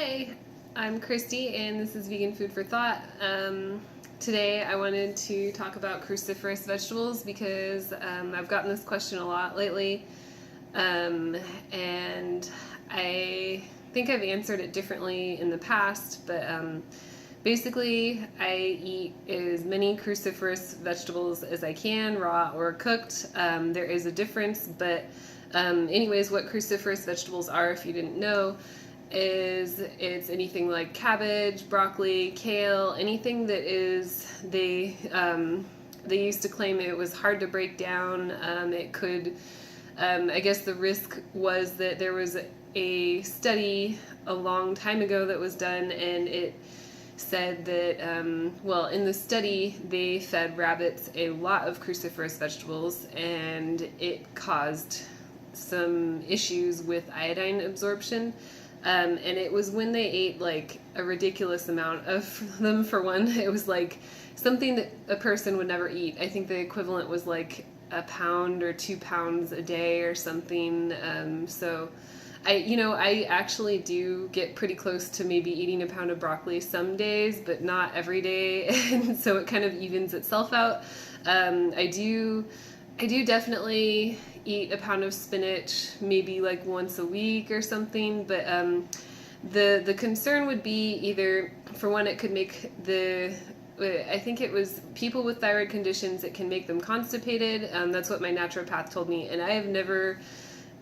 Hi, I'm Christy and this is Vegan Food for Thought. Today I wanted to talk about cruciferous vegetables because I've gotten this question a lot lately, and I think I've answered it differently in the past, but basically I eat as many cruciferous vegetables as I can, raw or cooked. There is a difference, but anyways, what cruciferous vegetables are, if you didn't know, it's anything like cabbage, broccoli, kale, anything that is, they used to claim it was hard to break down. It could, I guess the risk was that there was a study a long time ago that was done, and it said that, well, in the study they fed rabbits a lot of cruciferous vegetables, and it caused some issues with iodine absorption. And it was when they ate like a ridiculous amount of them. For one, it was like something that a person would never eat. I think the equivalent was like a pound or 2 pounds a day or something. So I actually do get pretty close to maybe eating a pound of broccoli some days, but not every day. And so it kind of evens itself out. I do definitely eat a pound of spinach maybe like once a week or something, but the concern would be either, for one, it could make I think it was people with thyroid conditions, it can make them constipated. That's what my naturopath told me, and I have never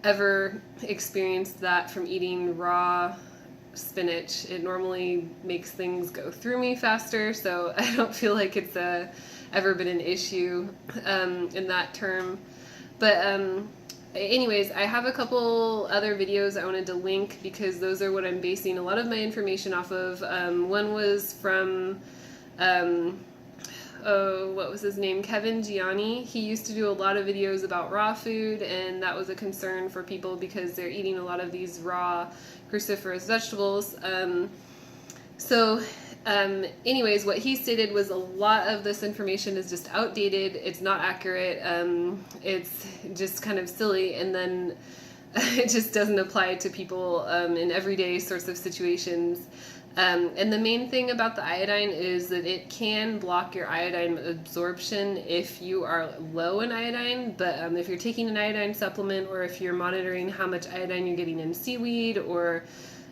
ever experienced that from eating raw spinach. It normally makes things go through me faster, so I don't feel like it's ever been an issue in that term. But anyways, I have a couple other videos I wanted to link because those are what I'm basing a lot of my information off of. One was from what was his name? Kevin Gianni. He used to do a lot of videos about raw food, and that was a concern for people because they're eating a lot of these raw cruciferous vegetables. Anyways, what he stated was a lot of this information is just outdated. It's not accurate. It's just kind of silly, and then it just doesn't apply to people in everyday sorts of situations. And the main thing about the iodine is that it can block your iodine absorption if you are low in iodine, but if you're taking an iodine supplement, or if you're monitoring how much iodine you're getting in seaweed, or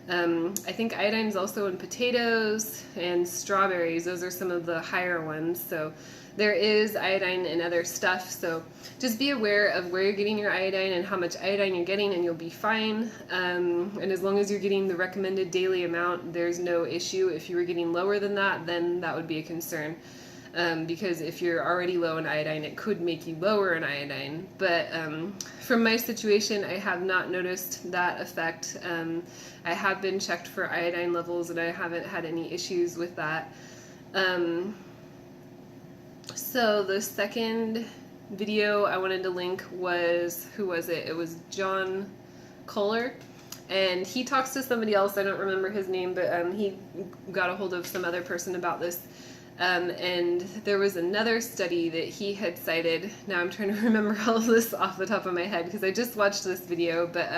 I think iodine is also in potatoes and strawberries. Those are some of the higher ones. So there is iodine in other stuff. So just be aware of where you're getting your iodine and how much iodine you're getting, and you'll be fine. And as long as you're getting the recommended daily amount, there's no issue. If you were getting lower than that, then that would be a concern. Because if you're already low in iodine, it could make you lower in iodine. But from my situation, I have not noticed that effect. I have been checked for iodine levels, and I haven't had any issues with that. So the second video I wanted to link was, who was it? It was John Kohler. And he talks to somebody else, I don't remember his name, but he got a hold of some other person about this. And there was another study that he had cited. Now I'm trying to remember all of this off the top of my head because I just watched this video, but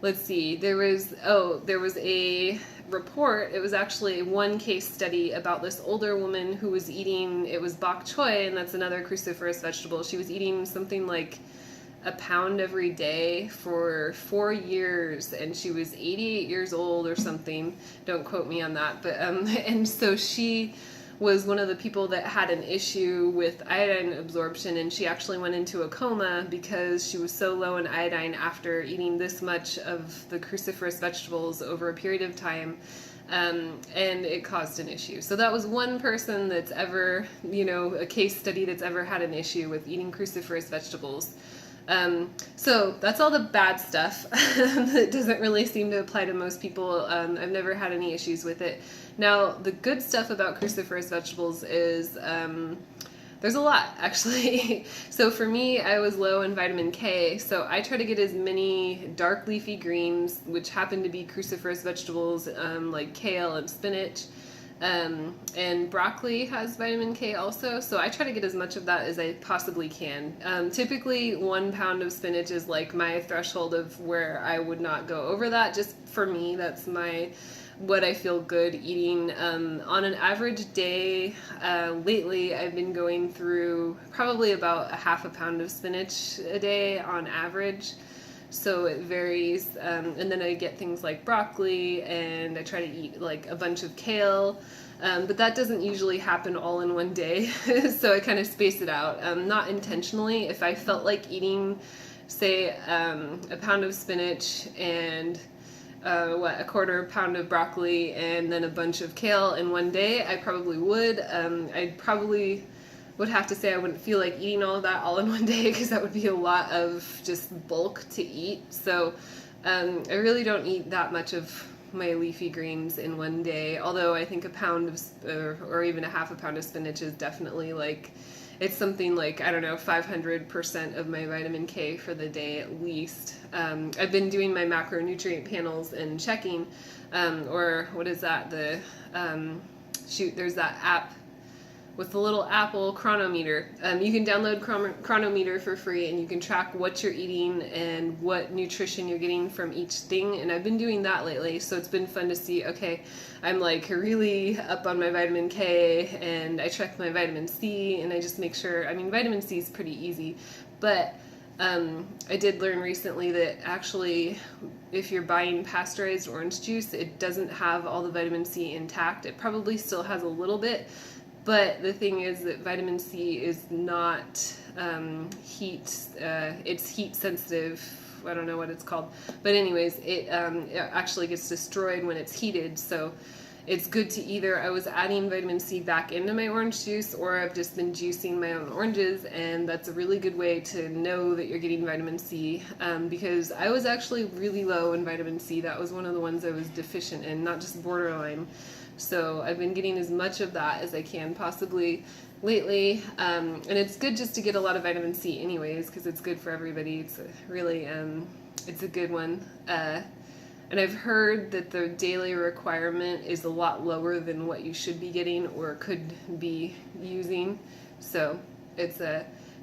let's see. There was a report. It was actually one case study about this older woman who was eating, it was bok choy, and that's another cruciferous vegetable. She was eating something like a pound every day for 4 years, and she was 88 years old or something. Don't quote me on that, but and so she was one of the people that had an issue with iodine absorption, and she actually went into a coma because she was so low in iodine after eating this much of the cruciferous vegetables over a period of time, and it caused an issue. So that was one person that's ever, a case study that's ever had an issue with eating cruciferous vegetables. So that's all the bad stuff that doesn't really seem to apply to most people. I've never had any issues with it. Now, the good stuff about cruciferous vegetables is there's a lot, actually. So for me, I was low in vitamin K, so I try to get as many dark leafy greens, which happen to be cruciferous vegetables, like kale and spinach. And broccoli has vitamin K also, so I try to get as much of that as I possibly can. Typically, 1 pound of spinach is like my threshold of where I would not go over that. Just for me, that's what I feel good eating. On an average day, lately I've been going through probably about 1/2 pound of spinach a day on average. So it varies, and then I get things like broccoli, and I try to eat like a bunch of kale, but that doesn't usually happen all in one day, so I kind of space it out, not intentionally. If I felt like eating, say, 1 pound of spinach and a 1/4 pound of broccoli and then a bunch of kale in one day, I probably would. I probably would have to say I wouldn't feel like eating all of that all in one day, because that would be a lot of just bulk to eat. So I really don't eat that much of my leafy greens in one day, although I think 1 pound or even 1/2 pound of spinach is definitely like, it's something like, I don't know, 500% of my vitamin K for the day at least. I've been doing my macronutrient panels and checking, or what is that, there's that app with the little Apple chronometer. You can download chronometer for free, and you can track what you're eating and what nutrition you're getting from each thing. And I've been doing that lately, so it's been fun to see, okay, I'm like really up on my vitamin K, and I check my vitamin C, and I just make sure, I mean, vitamin C is pretty easy, but I did learn recently that actually if you're buying pasteurized orange juice, it doesn't have all the vitamin C intact. It probably still has a little bit, but the thing is that vitamin C is not it's heat sensitive. I don't know what it's called. But anyways, it actually gets destroyed when it's heated. So it's good to either, I was adding vitamin C back into my orange juice, or I've just been juicing my own oranges, and that's a really good way to know that you're getting vitamin C, because I was actually really low in vitamin C. That was one of the ones I was deficient in, not just borderline. So I've been getting as much of that as I can possibly lately, and it's good just to get a lot of vitamin C anyways, because it's good for everybody. It's it's a good one. And I've heard that the daily requirement is a lot lower than what you should be getting or could be using. So it's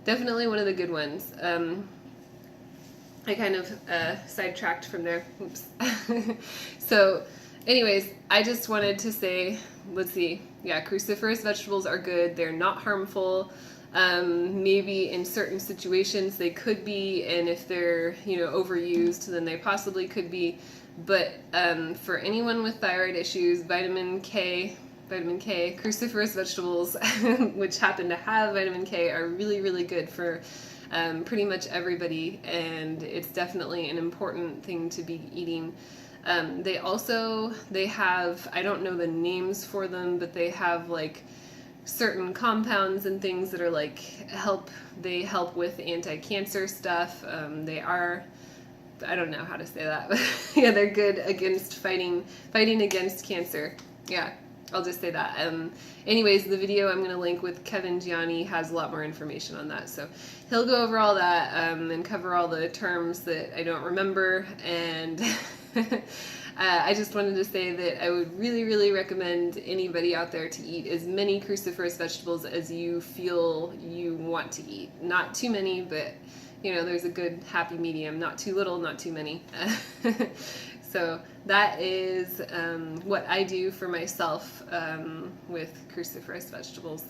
definitely one of the good ones. I kind of sidetracked from there. Oops. So anyways, I just wanted to say, let's see, yeah, cruciferous vegetables are good. They're not harmful. Maybe in certain situations they could be, and if they're, overused, then they possibly could be. But for anyone with thyroid issues, vitamin K, cruciferous vegetables, which happen to have vitamin K, are really, really good for pretty much everybody, and it's definitely an important thing to be eating. They have, I don't know the names for them, but they have like certain compounds and things that are like they help with anti-cancer stuff. I don't know how to say that, but yeah, they're good against fighting against cancer. Yeah, I'll just say that. Anyways, the video I'm going to link with Kevin Gianni has a lot more information on that, so he'll go over all that and cover all the terms that I don't remember, and I just wanted to say that I would really, really recommend anybody out there to eat as many cruciferous vegetables as you feel you want to eat. Not too many, but there's a good happy medium. Not too little, not too many. So that is what I do for myself with cruciferous vegetables.